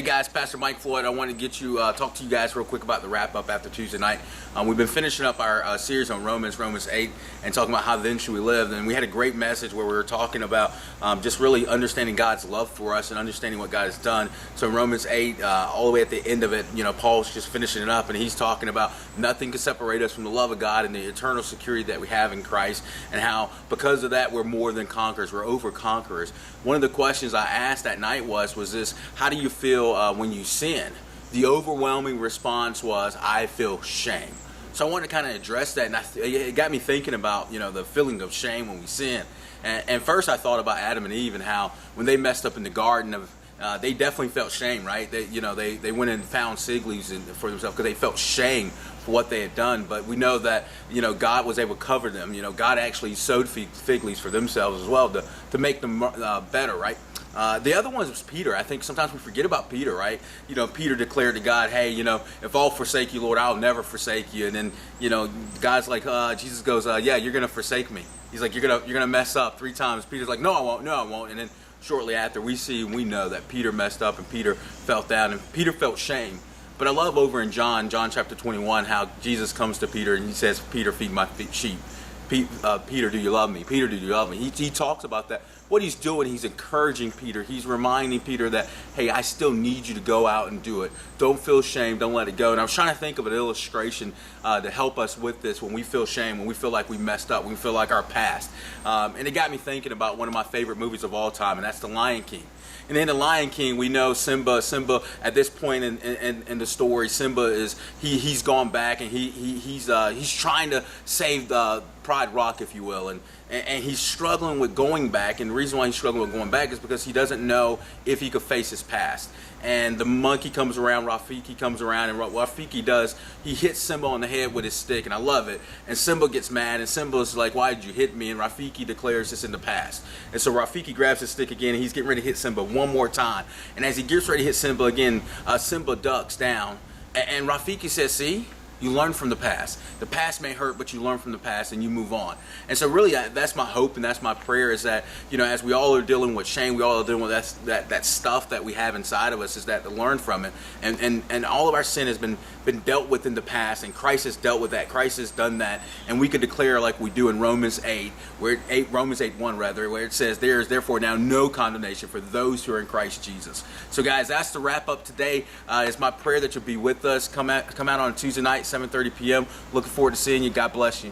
Hey guys, Pastor Mike Floyd. I want to talk to you guys real quick about the wrap up after Tuesday night. We've been finishing up our series on Romans 8, and talking about how then should we live. And we had a great message where we were talking about just really understanding God's love for us and understanding what God has done. So in Romans 8, all the way at the end of it, Paul's just finishing it up, and he's talking about nothing can separate us from the love of God and the eternal security that we have in Christ, and how because of that we're more than conquerors, we're over conquerors. One of the questions I asked that night was this: how do you feel when you sin? The overwhelming response was, I feel shame. So I wanted to kind of address that, and it got me thinking about the feeling of shame when we sin. And first I thought about Adam and Eve and how when they messed up in the garden of they definitely felt shame, right? They went and found fig leaves for themselves because they felt shame for what they had done. But we know that God was able to cover them. God actually sowed fig leaves for themselves as well to make them better, right? The other one was Peter. I think sometimes we forget about Peter, right? Peter declared to God, hey, if I'll forsake you, Lord, I'll never forsake you. And then, God's like, Jesus goes, yeah, you're going to forsake me. He's like, you're going to mess up 3 times. Peter's like, no, I won't. And then shortly after, we know that Peter messed up and Peter fell down and Peter felt shame. But I love over in John chapter 21, how Jesus comes to Peter and he says, Peter, feed my sheep. Peter, do you love me? Peter, do you love me? He talks about that. What he's doing, he's encouraging Peter. He's reminding Peter that, hey, I still need you to go out and do it. Don't feel shame. Don't let it go. And I was trying to think of an illustration to help us with this when we feel shame, when we feel like we messed up, when we feel like our past. And it got me thinking about one of my favorite movies of all time, and that's The Lion King. And in The Lion King, we know Simba at this point in the story, Simba he's gone back and he's trying to save the Pride Rock, if you will, and he's struggling with going back. And the reason why he's struggling with going back is because he doesn't know if he could face his past. And the monkey comes around, Rafiki comes around, and what Rafiki does, he hits Simba on the head with his stick, and I love it. And Simba gets mad, and Simba's like, why did you hit me? And Rafiki declares it's in the past. And so Rafiki grabs his stick again, and he's getting ready to hit Simba one more time. And as he gets ready to hit Simba again, Simba ducks down, and Rafiki says, see? You learn from the past. The past may hurt, but you learn from the past and you move on. And so really that's my hope and that's my prayer, is that, as we all are dealing with shame, we all are dealing with that stuff that we have inside of us, is that to learn from it. And all of our sin has been dealt with in the past, and Christ has dealt with that. Christ has done that. And we could declare like we do in Romans 8, Romans 8:1 rather, where it says, there is therefore now no condemnation for those who are in Christ Jesus. So guys, that's the wrap up today. It's my prayer that you'll be with us. Come out on Tuesday night, 7:30 p.m. Looking forward to seeing you. God bless you.